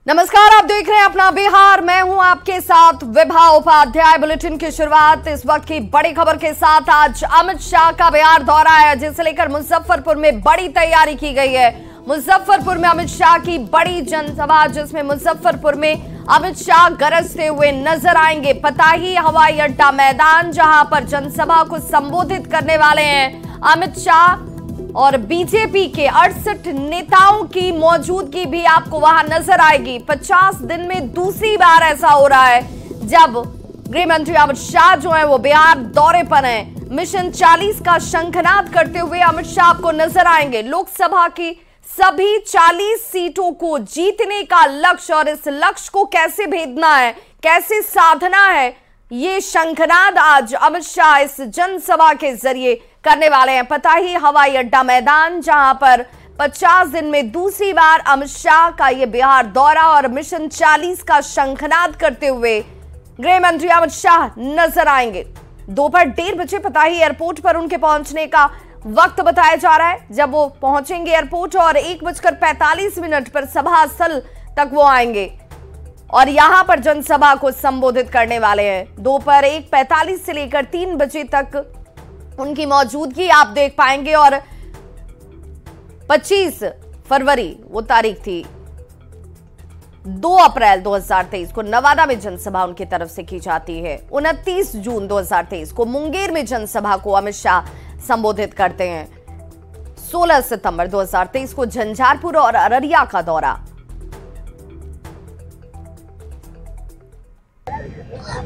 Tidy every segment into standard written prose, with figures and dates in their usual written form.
नमस्कार, आप देख रहे हैं अपना बिहार। मैं हूं आपके साथ विभा उपाध्याय। बुलेटिन की शुरुआत इस वक्त की बड़ी खबर के साथ। आज अमित शाह का बिहार दौरा है, जिसे लेकर मुजफ्फरपुर में बड़ी तैयारी की गई है। मुजफ्फरपुर में अमित शाह की बड़ी जनसभा, जिसमें मुजफ्फरपुर में अमित शाह गरजते हुए नजर आएंगे। पताही हवाई अड्डा मैदान, जहां पर जनसभा को संबोधित करने वाले हैं अमित शाह, और बीजेपी के 68 नेताओं की मौजूदगी भी आपको वहां नजर आएगी। 50 दिन में दूसरी बार ऐसा हो रहा है जब गृह मंत्री अमित शाह जो है वो बिहार दौरे पर हैं। मिशन 40 का शंखनाद करते हुए अमित शाह आपको नजर आएंगे। लोकसभा की सभी 40 सीटों को जीतने का लक्ष्य, और इस लक्ष्य को कैसे भेदना है, कैसे साधना है, ये शंखनाद आज अमित शाह इस जनसभा के जरिए करने वाले हैं। पताही हवाई अड्डा मैदान, जहां पर 50 दिन में दूसरी बार अमित शाह का यह बिहार दौरा और मिशन 40 का शंखनाद करते हुए गृह मंत्री अमित शाह नजर आएंगे। दोपहर 1:30 बजे पताही एयरपोर्ट पर उनके पहुंचने का वक्त बताया जा रहा है, जब वो पहुंचेंगे एयरपोर्ट, और 1:45 पर सभा स्थल तक वो आएंगे और यहां पर जनसभा को संबोधित करने वाले हैं। दोपहर 1:45 से लेकर 3 बजे तक उनकी मौजूदगी आप देख पाएंगे। और 25 फरवरी वो तारीख थी, 2 अप्रैल 2023 को नवादा में जनसभा उनकी तरफ से की जाती है। 29 जून 2023 को मुंगेर में जनसभा को अमित शाह संबोधित करते हैं। 16 सितंबर 2023 को झंझारपुर और अररिया का दौरा।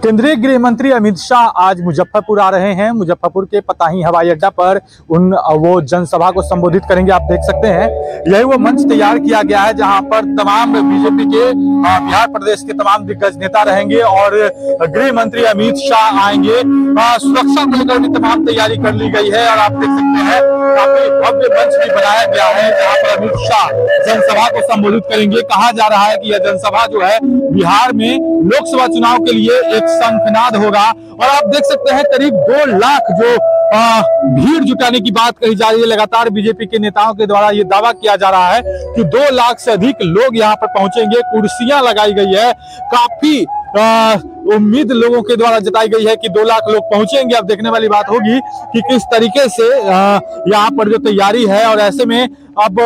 केंद्रीय गृह मंत्री अमित शाह आज मुजफ्फरपुर आ रहे हैं। मुजफ्फरपुर के पताही हवाई अड्डा पर वो जनसभा को संबोधित करेंगे। आप देख सकते हैं यही वो मंच तैयार किया गया है, जहां पर तमाम बीजेपी के बिहार प्रदेश के तमाम दिग्गज नेता रहेंगे और गृह मंत्री अमित शाह आएंगे। सुरक्षा को लेकर भी तमाम तैयारी कर ली गई है और आप देख सकते हैं काफी भव्य मंच भी बनाया गया है, जहाँ पर अमित शाह जनसभा को संबोधित करेंगे। कहा जा रहा है कि यह जनसभा जो है बिहार में लोकसभा चुनाव के लिए एक शंखनाद होगा। और आप देख सकते हैं करीब 2 लाख जो भीड़ जुटाने की बात कही जा रही है। लगातार बीजेपी के नेताओं के द्वारा ये दावा किया जा रहा है कि 2 लाख से अधिक लोग यहाँ पर पहुंचेंगे। कुर्सियां लगाई गई है, काफी उम्मीद लोगों के द्वारा जताई गई है कि 2 लाख लोग पहुंचेंगे। अब देखने वाली बात होगी कि किस तरीके से यहाँ पर जो तैयारी है, और ऐसे में अब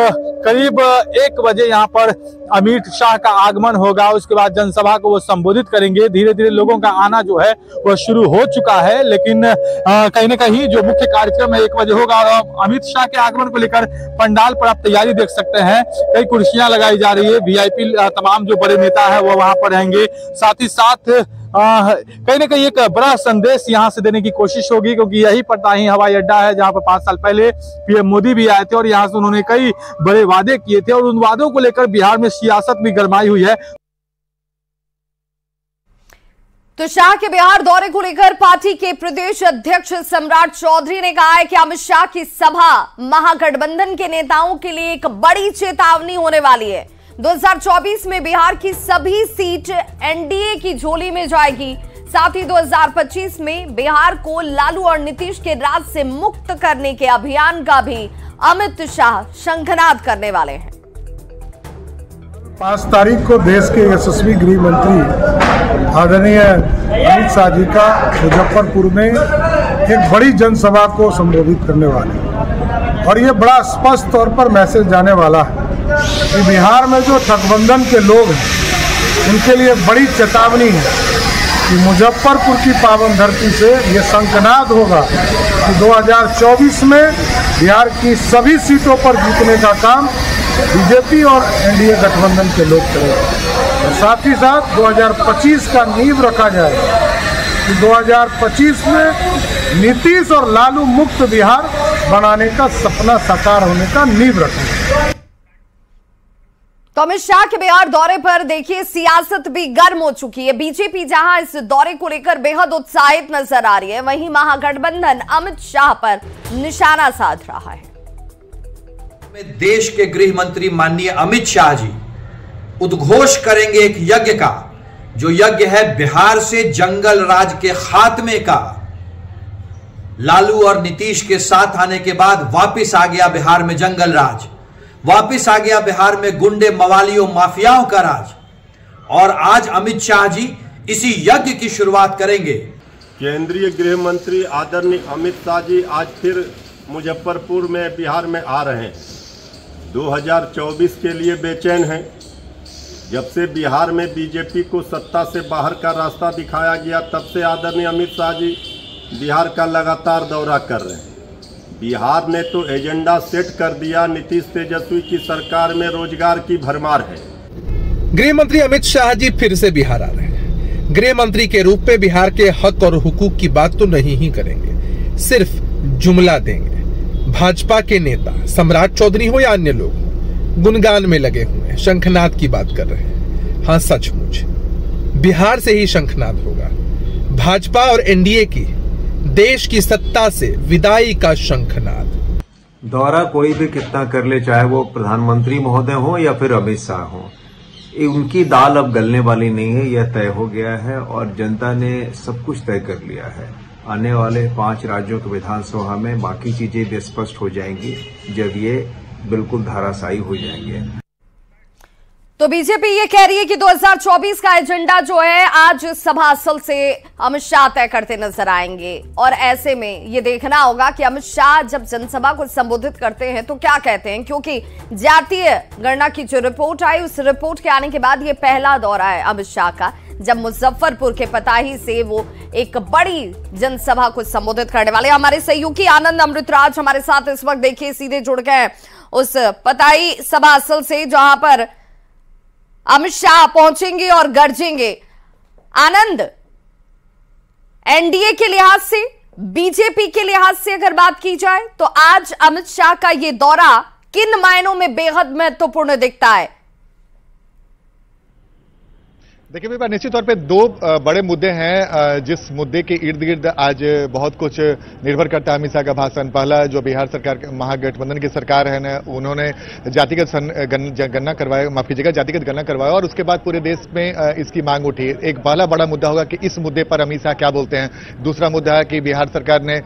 करीब 1 बजे यहाँ पर अमित शाह का आगमन होगा। उसके बाद जनसभा को वो संबोधित करेंगे। धीरे धीरे लोगों का आना जो है वो शुरू हो चुका है, लेकिन कहीं ना कहीं जो मुख्य कार्यक्रम है 1 बजे होगा। और अमित शाह के आगमन को लेकर पंडाल पर आप तैयारी देख सकते हैं, कई कुर्सियां लगाई जा रही है। वीआईपी तमाम जो बड़े नेता है वो वहां पर रहेंगे। साथ ही साथ कहीं ना कहीं एक बड़ा संदेश यहां से देने की कोशिश होगी, क्योंकि यही पताही हवाई अड्डा है जहां पर 5 साल पहले पीएम मोदी भी आए थे और यहां से उन्होंने कई बड़े वादे किए थे, और उन वादों को लेकर बिहार में सियासत भी गरमाई हुई है। तो शाह के बिहार दौरे को लेकर पार्टी के प्रदेश अध्यक्ष सम्राट चौधरी ने कहा है कि अमित शाह की सभा महागठबंधन के नेताओं के लिए एक बड़ी चेतावनी होने वाली है। 2024 में बिहार की सभी सीट एनडीए की झोली में जाएगी। साथ ही 2025 में बिहार को लालू और नीतीश के राज से मुक्त करने के अभियान का भी अमित शाह शंखनाद करने वाले हैं। 5 तारीख को देश के यशस्वी गृह मंत्री आदरणीय अमित शाह जी का मुजफ्फरपुर में एक बड़ी जनसभा को संबोधित करने वाले हैं, और ये बड़ा स्पष्ट तौर पर मैसेज जाने वाला है कि बिहार में जो गठबंधन के लोग हैं उनके लिए बड़ी चेतावनी है कि मुजफ्फरपुर की पावन धरती से ये शंखनाद होगा कि 2024 में बिहार की सभी सीटों पर जीतने का काम बीजेपी और एनडीए गठबंधन के लोग करेंगे। और साथ ही साथ 2025 का नींव रखा जाएगा कि 2025 में नीतीश और लालू मुक्त बिहार बनाने का सपना साकार होने का नींव रखा जाएगा। तो अमित शाह के बिहार दौरे पर देखिए सियासत भी गर्म हो चुकी है। बीजेपी जहां इस दौरे को लेकर बेहद उत्साहित नजर आ रही है, वहीं महागठबंधन अमित शाह पर निशाना साध रहा है। देश के गृह मंत्री माननीय अमित शाह जी उद्घोष करेंगे एक यज्ञ का, जो यज्ञ है बिहार से जंगल राज के खात्मे का। लालू और नीतीश के साथ आने के बाद वापिस आ गया बिहार में जंगल राज, वापिस आ गया बिहार में गुंडे मवालियों माफियाओं का राज। और आज अमित शाह जी इसी यज्ञ की शुरुआत करेंगे। केंद्रीय गृह मंत्री आदरणीय अमित शाह जी आज फिर मुजफ्फरपुर में बिहार में आ रहे हैं। 2024 के लिए बेचैन हैं। जब से बिहार में बीजेपी को सत्ता से बाहर का रास्ता दिखाया गया, तब से आदरणीय अमित शाह जी बिहार का लगातार दौरा कर रहे हैं। बिहार ने तो एजेंडा सेट कर दिया, नीतीश तेजस्वी की सरकार में रोजगार की भरमार है। गृह मंत्री अमित शाह जी फिर से बिहार आ रहे हैं। गृह मंत्री के रूप में बिहार के हक और हुकूक की बात तो नहीं ही करेंगे, सिर्फ जुमला देंगे। भाजपा के नेता सम्राट चौधरी हो या अन्य लोग गुणगान में लगे हुए हैं, शंखनाद की बात कर रहे हैं। हाँ, सचमुच बिहार से ही शंखनाद होगा। भाजपा और एनडीए की देश की सत्ता से विदाई का शंखनाद। दौरा कोई भी कितना कर ले, चाहे वो प्रधानमंत्री महोदय हो या फिर अमित शाह हो, उनकी दाल अब गलने वाली नहीं है, यह तय हो गया है और जनता ने सब कुछ तय कर लिया है। आने वाले 5 राज्यों के विधानसभा में बाकी चीजें भी स्पष्ट हो जाएंगी जब ये बिल्कुल धाराशायी हो जाएंगे। तो बीजेपी ये कह रही है कि 2024 का एजेंडा जो है आज सभास्थल से अमित शाह तय करते नजर आएंगे। और ऐसे में ये देखना होगा कि अमित शाह जब जनसभा को संबोधित करते हैं तो क्या कहते हैं, क्योंकि जातीय गणना की जो रिपोर्ट आई, उस रिपोर्ट के आने के बाद ये पहला दौरा है अमित शाह का, जब मुजफ्फरपुर के पताही से वो एक बड़ी जनसभा को संबोधित करने वाले। हमारे सहयोगी आनंद अमृतराज हमारे साथ इस वक्त देखिए सीधे जुड़ गए उस पताही सभास्थल से जहां पर अमित शाह पहुंचेंगे और गरजेंगे। आनंद, एनडीए के लिहाज से, बीजेपी के लिहाज से अगर बात की जाए तो आज अमित शाह का यह दौरा किन मायनों में बेहद महत्वपूर्ण दिखता है? देखिए विभा, निश्चित तौर पे 2 बड़े मुद्दे हैं जिस मुद्दे के इर्द गिर्द आज बहुत कुछ निर्भर करता है अमित शाह का भाषण। पहला, जो बिहार सरकार महागठबंधन की सरकार है ना, उन्होंने जातिगत गणना करवाया, माफ कीजिएगा, जातिगत गणना करवाया और उसके बाद पूरे देश में इसकी मांग उठी। एक पहला बड़ा मुद्दा होगा कि इस मुद्दे पर अमित शाह क्या बोलते हैं। दूसरा मुद्दा है कि बिहार सरकार ने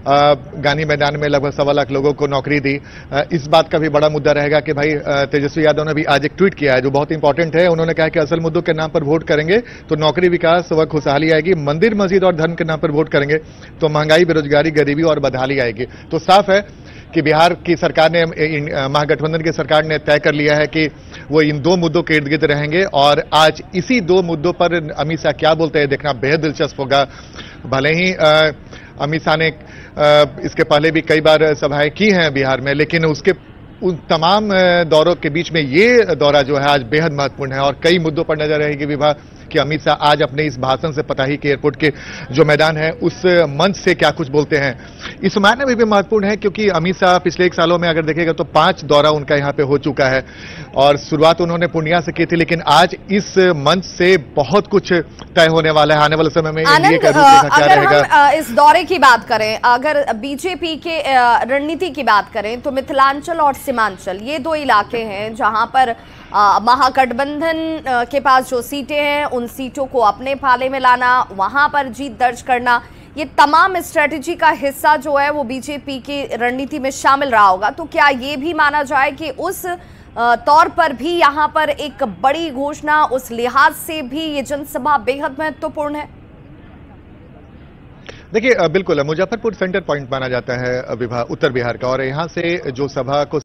गांधी मैदान में लगभग 1.25 लाख लोगों को नौकरी दी। इस बात का भी बड़ा मुद्दा रहेगा कि भाई तेजस्वी यादव ने भी आज एक ट्वीट किया है जो बहुत इंपॉर्टेंट है। उन्होंने कहा कि असल मुद्दों के नाम पर वोट करेंगे तो नौकरी, विकास व खुशहाली आएगी, मंदिर मस्जिद और धर्म के नाम पर वोट करेंगे तो महंगाई, बेरोजगारी, गरीबी और बदहाली आएगी। तो साफ है कि बिहार की सरकार ने, महागठबंधन की सरकार ने तय कर लिया है कि वो इन 2 मुद्दों के इर्द गिर्द रहेंगे और आज इसी 2 मुद्दों पर अमित शाह क्या बोलते हैं देखना बेहद दिलचस्प होगा। भले ही अमित शाह ने इसके पहले भी कई बार सभाएं की हैं बिहार में, लेकिन उसके उन तमाम दौरों के बीच में ये दौरा जो है आज बेहद महत्वपूर्ण है और कई मुद्दों पर नजर रहेगी विभाग कि अमित शाह आज अपने इस भाषण से पताही के एयरपोर्ट के जो मैदान है उस मंच से क्या कुछ बोलते हैं। इस मायने में भी महत्वपूर्ण है क्योंकि अमित शाह पिछले 1 सालों में अगर देखेगा तो 5 दौरा उनका यहाँ पे हो चुका है और शुरुआत उन्होंने पूर्णिया से की थी, लेकिन आज इस मंच से बहुत कुछ तय होने वाला है। आने वाले समय में एनडीए का रूप क्या रहेगा। हम इस दौरे की बात करें, अगर बीजेपी के रणनीति की बात करें तो मिथिलांचल और सीमांचल ये 2 इलाके हैं जहां पर महागठबंधन के पास जो सीटें हैं उन सीटों को अपने पाले में लाना, वहां पर जीत दर्ज करना, ये तमाम स्ट्रेटेजी का हिस्सा जो है वो बीजेपी की रणनीति में शामिल रहा होगा। तो क्या ये भी माना जाए कि उस तौर पर भी यहाँ पर एक बड़ी घोषणा, उस लिहाज से भी ये जनसभा बेहद महत्वपूर्ण है? देखिए बिल्कुल, मुजफ्फरपुर सेंटर पॉइंट माना जाता है उत्तर बिहार का और यहाँ से जो सभा को